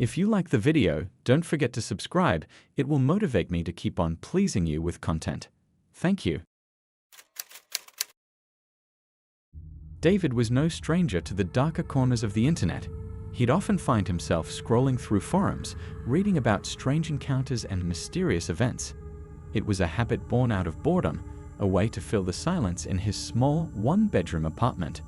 If you like the video, don't forget to subscribe. It will motivate me to keep on pleasing you with content. Thank you. David was no stranger to the darker corners of the internet. He'd often find himself scrolling through forums, reading about strange encounters and mysterious events. It was a habit born out of boredom, a way to fill the silence in his small, one-bedroom apartment.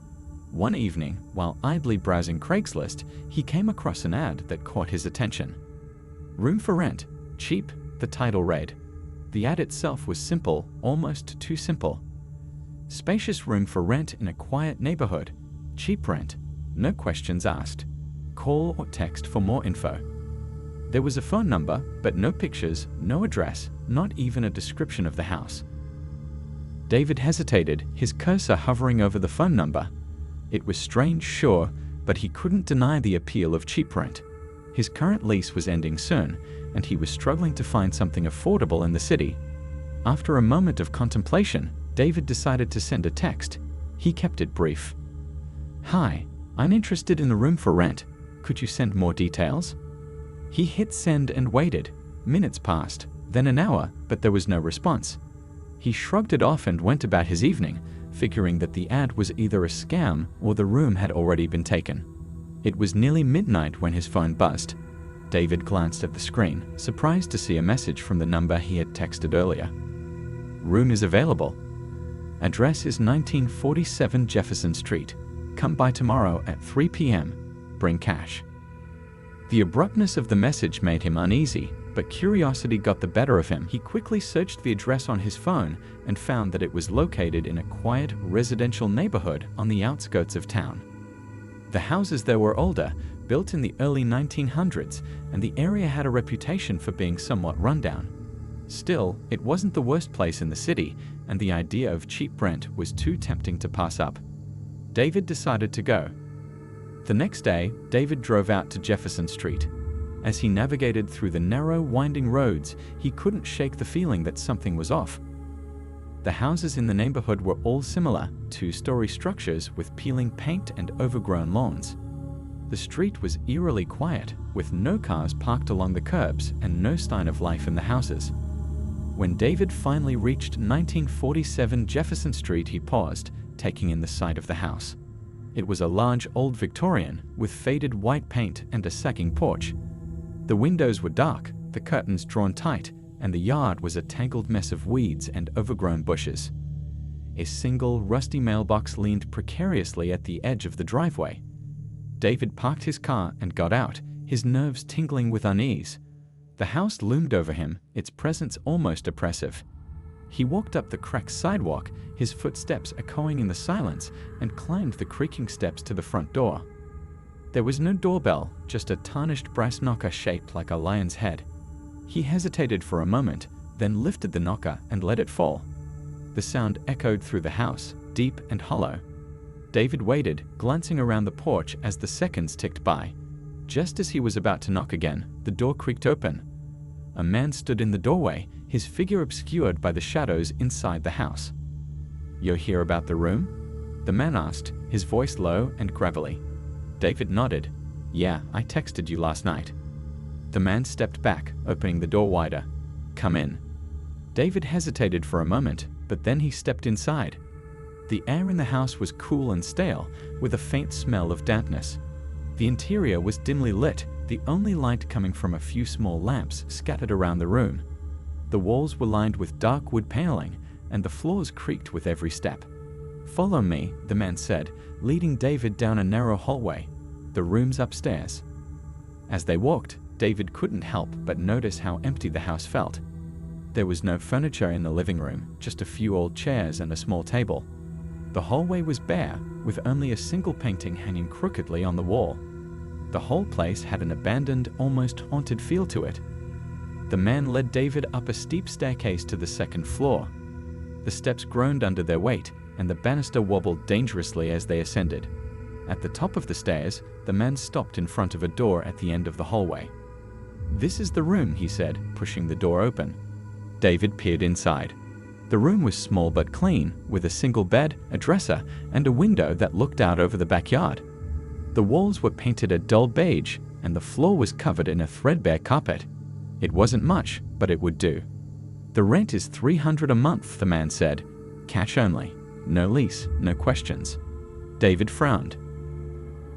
One evening, while idly browsing Craigslist, he came across an ad that caught his attention. "Room for rent, cheap," the title read. The ad itself was simple, almost too simple. Spacious room for rent in a quiet neighborhood. Cheap rent. No questions asked. Call or text for more info. There was a phone number, but no pictures, no address, not even a description of the house. David hesitated, his cursor hovering over the phone number. It was strange, sure, but he couldn't deny the appeal of cheap rent. His current lease was ending soon, and he was struggling to find something affordable in the city. After a moment of contemplation, David decided to send a text. He kept it brief. "Hi, I'm interested in the room for rent. Could you send more details?" He hit send and waited. Minutes passed, then an hour, but there was no response. He shrugged it off and went about his evening, figuring that the ad was either a scam or the room had already been taken. It was nearly midnight when his phone buzzed. David glanced at the screen, surprised to see a message from the number he had texted earlier. "Room is available. Address is 1947 Jefferson Street. Come by tomorrow at 3 p.m. Bring cash." The abruptness of the message made him uneasy, but curiosity got the better of him. He quickly searched the address on his phone and found that it was located in a quiet residential neighborhood on the outskirts of town. The houses there were older, built in the early 1900s, and the area had a reputation for being somewhat rundown. Still, it wasn't the worst place in the city, and the idea of cheap rent was too tempting to pass up. David decided to go. The next day, David drove out to Jefferson Street. As he navigated through the narrow, winding roads, he couldn't shake the feeling that something was off. The houses in the neighborhood were all similar, two-story structures with peeling paint and overgrown lawns. The street was eerily quiet, with no cars parked along the curbs and no sign of life in the houses. When David finally reached 1947 Jefferson Street, he paused, taking in the sight of the house. It was a large old Victorian with faded white paint and a sagging porch. The windows were dark, the curtains drawn tight, and the yard was a tangled mess of weeds and overgrown bushes. A single, rusty mailbox leaned precariously at the edge of the driveway. David parked his car and got out, his nerves tingling with unease. The house loomed over him, its presence almost oppressive. He walked up the cracked sidewalk, his footsteps echoing in the silence, and climbed the creaking steps to the front door. There was no doorbell, just a tarnished brass knocker shaped like a lion's head. He hesitated for a moment, then lifted the knocker and let it fall. The sound echoed through the house, deep and hollow. David waited, glancing around the porch as the seconds ticked by. Just as he was about to knock again, the door creaked open. A man stood in the doorway, his figure obscured by the shadows inside the house. "You're here about the room?" the man asked, his voice low and gravelly. David nodded. "Yeah, I texted you last night." The man stepped back, opening the door wider. "Come in." David hesitated for a moment, but then he stepped inside. The air in the house was cool and stale, with a faint smell of dampness. The interior was dimly lit, the only light coming from a few small lamps scattered around the room. The walls were lined with dark wood paneling, and the floors creaked with every step. "Follow me," the man said, leading David down a narrow hallway. "The room's upstairs." As they walked, David couldn't help but notice how empty the house felt. There was no furniture in the living room, just a few old chairs and a small table. The hallway was bare, with only a single painting hanging crookedly on the wall. The whole place had an abandoned, almost haunted feel to it. The man led David up a steep staircase to the second floor. The steps groaned under their weight, and the banister wobbled dangerously as they ascended. At the top of the stairs, the man stopped in front of a door at the end of the hallway. "This is the room," he said, pushing the door open. David peered inside. The room was small but clean, with a single bed, a dresser, and a window that looked out over the backyard. The walls were painted a dull beige, and the floor was covered in a threadbare carpet. It wasn't much, but it would do. "The rent is $300 a month," the man said. "Cash only. No lease, no questions." David frowned.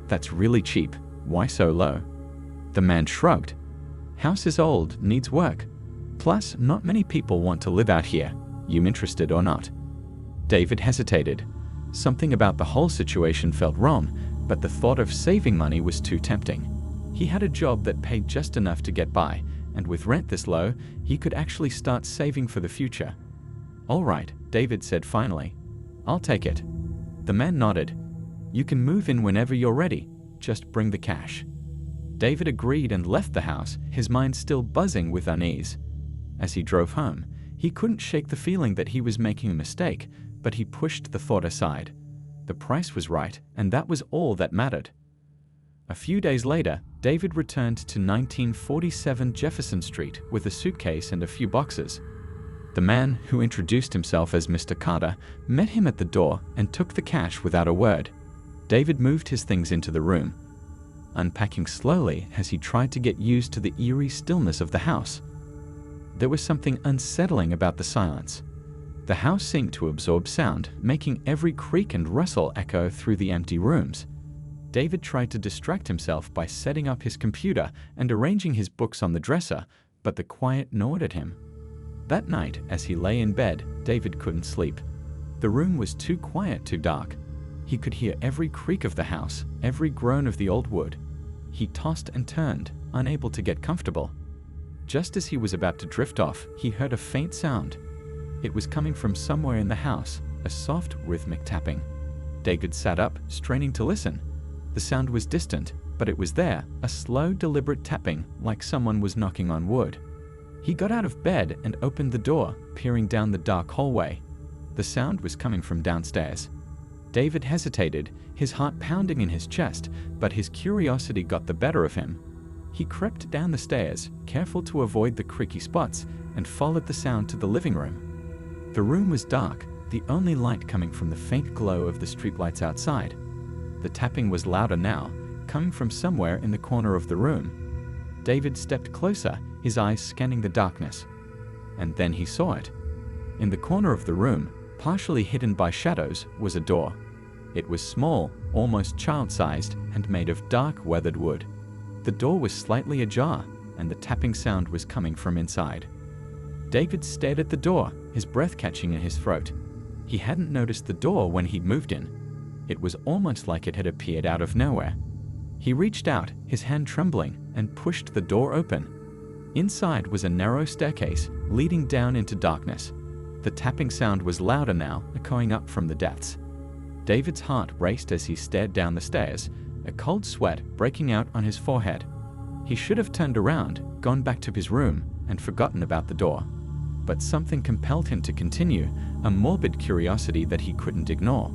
"That's really cheap. Why so low?" The man shrugged. "House is old, needs work. Plus, not many people want to live out here. You interested or not?" David hesitated. Something about the whole situation felt wrong, but the thought of saving money was too tempting. He had a job that paid just enough to get by, and with rent this low, he could actually start saving for the future. "All right," David said finally. "I'll take it." The man nodded. "You can move in whenever you're ready. Just bring the cash." David agreed and left the house, his mind still buzzing with unease. As he drove home, he couldn't shake the feeling that he was making a mistake, but he pushed the thought aside. The price was right, and that was all that mattered. A few days later, David returned to 1947 Jefferson Street with a suitcase and a few boxes. The man, who introduced himself as Mr. Carter, met him at the door and took the cash without a word. David moved his things into the room, unpacking slowly as he tried to get used to the eerie stillness of the house. There was something unsettling about the silence. The house seemed to absorb sound, making every creak and rustle echo through the empty rooms. David tried to distract himself by setting up his computer and arranging his books on the dresser, but the quiet gnawed at him. That night, as he lay in bed, David couldn't sleep. The room was too quiet, too dark. He could hear every creak of the house, every groan of the old wood. He tossed and turned, unable to get comfortable. Just as he was about to drift off, he heard a faint sound. It was coming from somewhere in the house, a soft, rhythmic tapping. David sat up, straining to listen. The sound was distant, but it was there, a slow, deliberate tapping, like someone was knocking on wood. He got out of bed and opened the door, peering down the dark hallway. The sound was coming from downstairs. David hesitated, his heart pounding in his chest, but his curiosity got the better of him. He crept down the stairs, careful to avoid the creaky spots, and followed the sound to the living room. The room was dark, the only light coming from the faint glow of the streetlights outside. The tapping was louder now, coming from somewhere in the corner of the room. David stepped closer, his eyes scanning the darkness. And then he saw it. In the corner of the room, partially hidden by shadows, was a door. It was small, almost child-sized, and made of dark, weathered wood. The door was slightly ajar, and the tapping sound was coming from inside. David stared at the door, his breath catching in his throat. He hadn't noticed the door when he'd moved in. It was almost like it had appeared out of nowhere. He reached out, his hand trembling, and pushed the door open. Inside was a narrow staircase, leading down into darkness. The tapping sound was louder now, echoing up from the depths. David's heart raced as he stared down the stairs, a cold sweat breaking out on his forehead. He should have turned around, gone back to his room, and forgotten about the door. But something compelled him to continue, a morbid curiosity that he couldn't ignore.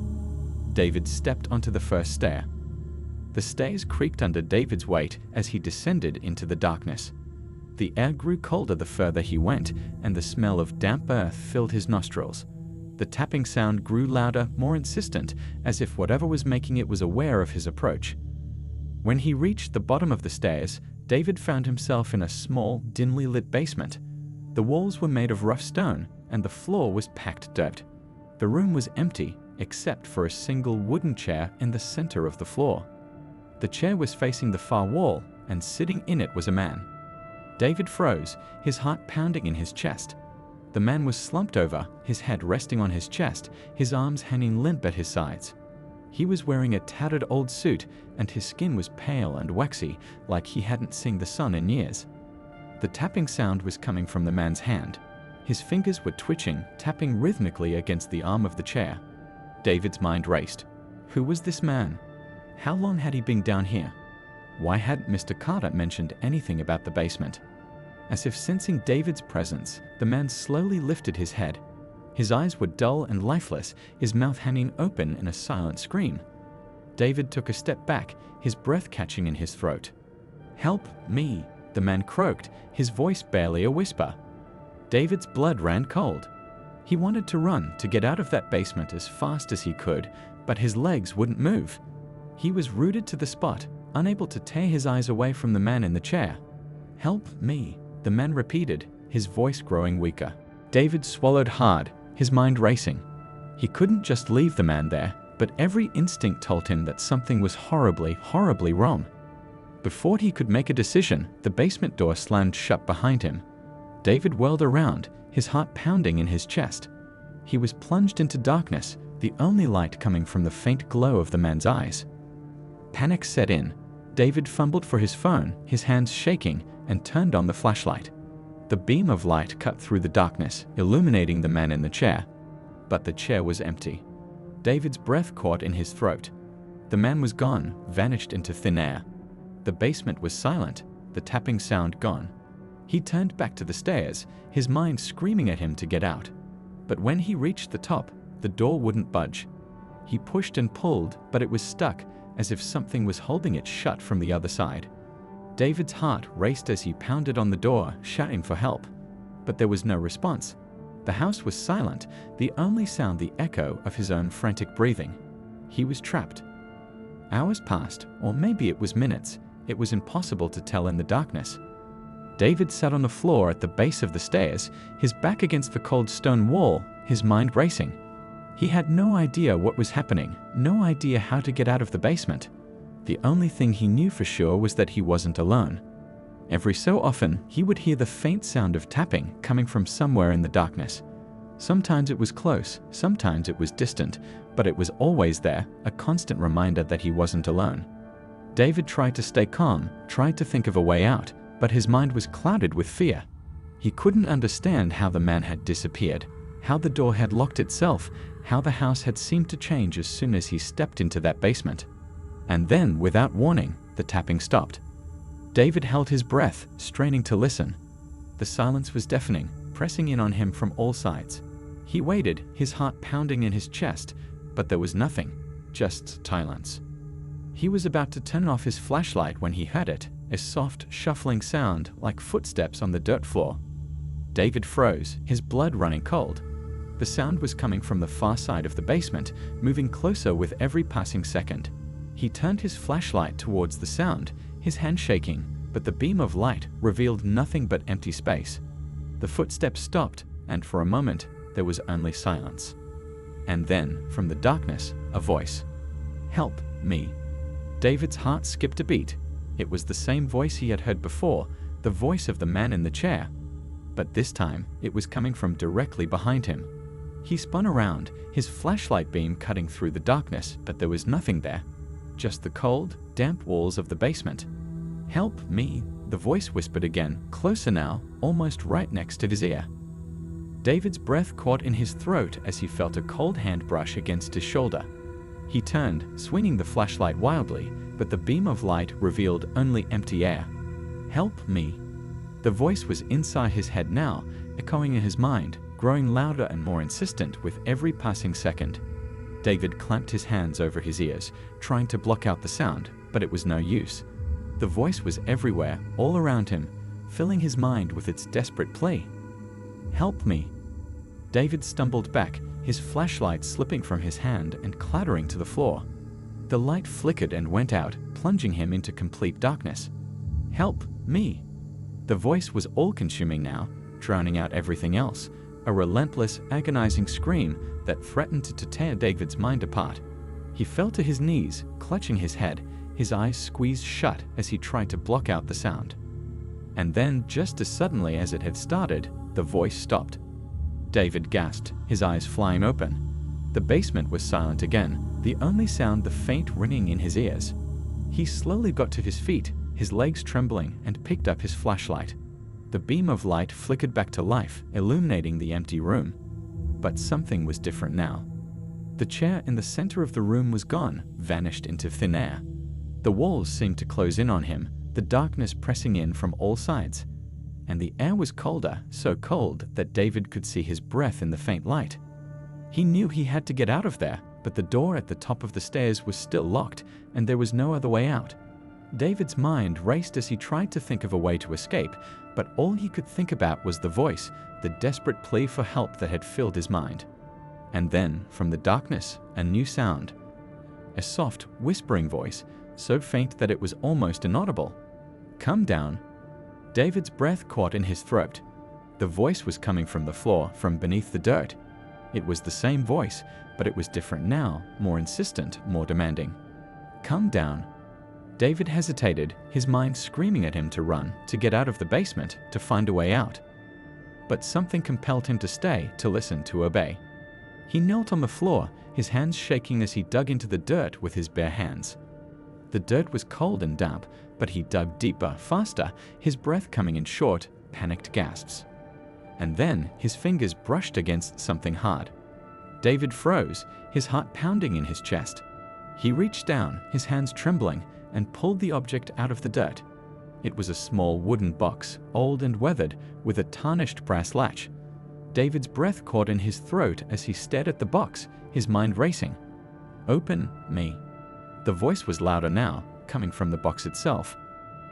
David stepped onto the first stair. The stairs creaked under David's weight as he descended into the darkness. The air grew colder the further he went, and the smell of damp earth filled his nostrils. The tapping sound grew louder, more insistent, as if whatever was making it was aware of his approach. When he reached the bottom of the stairs, David found himself in a small, dimly lit basement. The walls were made of rough stone, and the floor was packed dirt. The room was empty, except for a single wooden chair in the center of the floor. The chair was facing the far wall, and sitting in it was a man. David froze, his heart pounding in his chest. The man was slumped over, his head resting on his chest, his arms hanging limp at his sides. He was wearing a tattered old suit, and his skin was pale and waxy, like he hadn't seen the sun in years. The tapping sound was coming from the man's hand. His fingers were twitching, tapping rhythmically against the arm of the chair. David's mind raced. Who was this man? How long had he been down here? Why hadn't Mr. Carter mentioned anything about the basement? As if sensing David's presence, the man slowly lifted his head. His eyes were dull and lifeless, his mouth hanging open in a silent scream. David took a step back, his breath catching in his throat. "Help me," the man croaked, his voice barely a whisper. David's blood ran cold. He wanted to run, to get out of that basement as fast as he could, but his legs wouldn't move. He was rooted to the spot, unable to tear his eyes away from the man in the chair. "Help me," the man repeated, his voice growing weaker. David swallowed hard, his mind racing. He couldn't just leave the man there, but every instinct told him that something was horribly, horribly wrong. Before he could make a decision, the basement door slammed shut behind him. David whirled around, his heart pounding in his chest. He was plunged into darkness, the only light coming from the faint glow of the man's eyes. Panic set in. David fumbled for his phone, his hands shaking, and turned on the flashlight. The beam of light cut through the darkness, illuminating the man in the chair. But the chair was empty. David's breath caught in his throat. The man was gone, vanished into thin air. The basement was silent, the tapping sound gone. He turned back to the stairs, his mind screaming at him to get out. But when he reached the top, the door wouldn't budge. He pushed and pulled, but it was stuck, as if something was holding it shut from the other side. David's heart raced as he pounded on the door, shouting for help. But there was no response. The house was silent, the only sound the echo of his own frantic breathing. He was trapped. Hours passed, or maybe it was minutes. It was impossible to tell in the darkness. David sat on the floor at the base of the stairs, his back against the cold stone wall, his mind racing. He had no idea what was happening, no idea how to get out of the basement. The only thing he knew for sure was that he wasn't alone. Every so often, he would hear the faint sound of tapping coming from somewhere in the darkness. Sometimes it was close, sometimes it was distant, but it was always there, a constant reminder that he wasn't alone. David tried to stay calm, tried to think of a way out, but his mind was clouded with fear. He couldn't understand how the man had disappeared, how the door had locked itself, how the house had seemed to change as soon as he stepped into that basement. And then, without warning, the tapping stopped. David held his breath, straining to listen. The silence was deafening, pressing in on him from all sides. He waited, his heart pounding in his chest, but there was nothing, just silence. He was about to turn off his flashlight when he heard it, a soft, shuffling sound like footsteps on the dirt floor. David froze, his blood running cold. The sound was coming from the far side of the basement, moving closer with every passing second. He turned his flashlight towards the sound, his hand shaking, but the beam of light revealed nothing but empty space. The footsteps stopped, and for a moment, there was only silence. And then, from the darkness, a voice. "Help me." David's heart skipped a beat. It was the same voice he had heard before, the voice of the man in the chair. But this time, it was coming from directly behind him. He spun around, his flashlight beam cutting through the darkness, but there was nothing there. Just the cold, damp walls of the basement. "Help me," the voice whispered again, closer now, almost right next to his ear. David's breath caught in his throat as he felt a cold hand brush against his shoulder. He turned, swinging the flashlight wildly, but the beam of light revealed only empty air. "Help me." The voice was inside his head now, echoing in his mind, growing louder and more insistent with every passing second. David clamped his hands over his ears, trying to block out the sound, but it was no use. The voice was everywhere, all around him, filling his mind with its desperate plea. "Help me." David stumbled back, his flashlight slipping from his hand and clattering to the floor. The light flickered and went out, plunging him into complete darkness. "Help me." The voice was all-consuming now, drowning out everything else, a relentless, agonizing scream that threatened to tear David's mind apart. He fell to his knees, clutching his head, his eyes squeezed shut as he tried to block out the sound. And then, just as suddenly as it had started, the voice stopped. David gasped, his eyes flying open. The basement was silent again, the only sound the faint ringing in his ears. He slowly got to his feet, his legs trembling, and picked up his flashlight. The beam of light flickered back to life, illuminating the empty room. But something was different now. The chair in the center of the room was gone, vanished into thin air. The walls seemed to close in on him, the darkness pressing in from all sides. And the air was colder, so cold that David could see his breath in the faint light. He knew he had to get out of there, but the door at the top of the stairs was still locked, and there was no other way out. David's mind raced as he tried to think of a way to escape, but all he could think about was the voice, the desperate plea for help that had filled his mind. And then, from the darkness, a new sound. A soft, whispering voice, so faint that it was almost inaudible. "Come down." David's breath caught in his throat. The voice was coming from the floor, from beneath the dirt. It was the same voice, but it was different now, more insistent, more demanding. "Come down." David hesitated, his mind screaming at him to run, to get out of the basement, to find a way out. But something compelled him to stay, to listen, to obey. He knelt on the floor, his hands shaking as he dug into the dirt with his bare hands. The dirt was cold and damp, but he dug deeper, faster, his breath coming in short, panicked gasps. And then his fingers brushed against something hard. David froze, his heart pounding in his chest. He reached down, his hands trembling, and pulled the object out of the dirt. It was a small wooden box, old and weathered, with a tarnished brass latch. David's breath caught in his throat as he stared at the box, his mind racing. "Open me." The voice was louder now, coming from the box itself.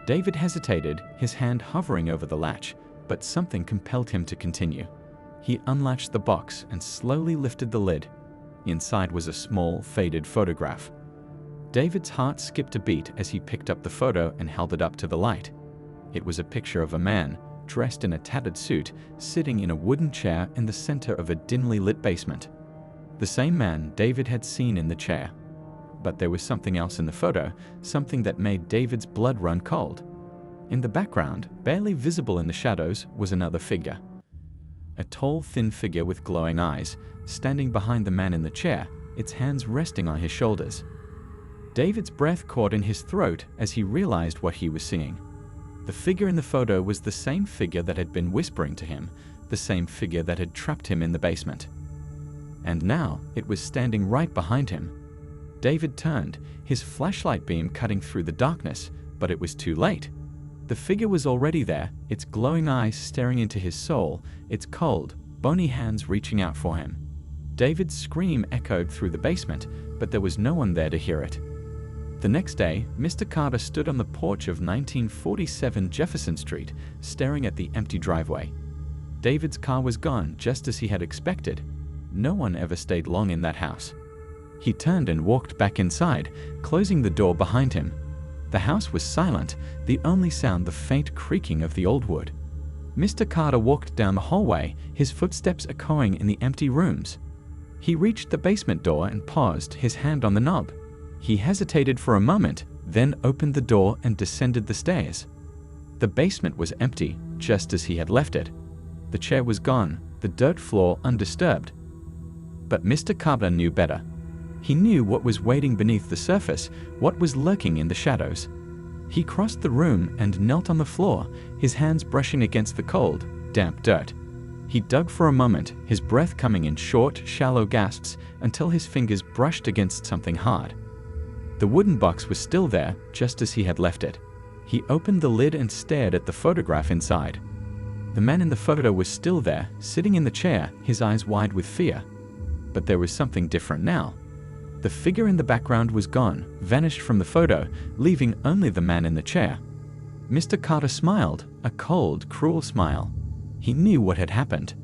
David hesitated, his hand hovering over the latch, but something compelled him to continue. He unlatched the box and slowly lifted the lid. Inside was a small, faded photograph. David's heart skipped a beat as he picked up the photo and held it up to the light. It was a picture of a man, dressed in a tattered suit, sitting in a wooden chair in the center of a dimly lit basement. The same man David had seen in the chair. But there was something else in the photo, something that made David's blood run cold. In the background, barely visible in the shadows, was another figure. A tall, thin figure with glowing eyes, standing behind the man in the chair, its hands resting on his shoulders. David's breath caught in his throat as he realized what he was seeing. The figure in the photo was the same figure that had been whispering to him, the same figure that had trapped him in the basement. And now it was standing right behind him. David turned, his flashlight beam cutting through the darkness, but it was too late. The figure was already there, its glowing eyes staring into his soul, its cold, bony hands reaching out for him. David's scream echoed through the basement, but there was no one there to hear it. The next day, Mr. Carter stood on the porch of 1947 Jefferson Street, staring at the empty driveway. David's car was gone, just as he had expected. No one ever stayed long in that house. He turned and walked back inside, closing the door behind him. The house was silent, the only sound the faint creaking of the old wood. Mr. Carter walked down the hallway, his footsteps echoing in the empty rooms. He reached the basement door and paused, his hand on the knob. He hesitated for a moment, then opened the door and descended the stairs. The basement was empty, just as he had left it. The chair was gone, the dirt floor undisturbed. But Mr. Carter knew better. He knew what was waiting beneath the surface, what was lurking in the shadows. He crossed the room and knelt on the floor, his hands brushing against the cold, damp dirt. He dug for a moment, his breath coming in short, shallow gasps until his fingers brushed against something hard. The wooden box was still there, just as he had left it. He opened the lid and stared at the photograph inside. The man in the photo was still there, sitting in the chair, his eyes wide with fear. But there was something different now. The figure in the background was gone, vanished from the photo, leaving only the man in the chair. Mr. Carter smiled, a cold, cruel smile. He knew what had happened.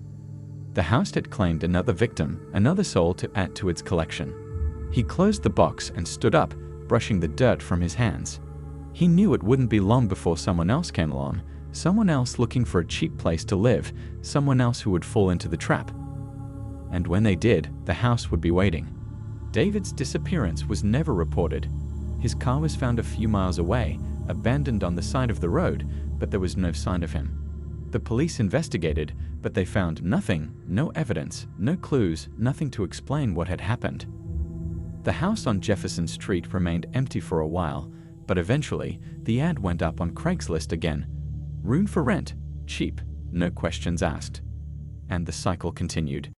The house had claimed another victim, another soul to add to its collection. He closed the box and stood up, brushing the dirt from his hands. He knew it wouldn't be long before someone else came along, someone else looking for a cheap place to live, someone else who would fall into the trap. And when they did, the house would be waiting. David's disappearance was never reported. His car was found a few miles away, abandoned on the side of the road, but there was no sign of him. The police investigated, but they found nothing, no evidence, no clues, nothing to explain what had happened. The house on Jefferson Street remained empty for a while, but eventually, the ad went up on Craigslist again. Room for rent, cheap, no questions asked. And the cycle continued.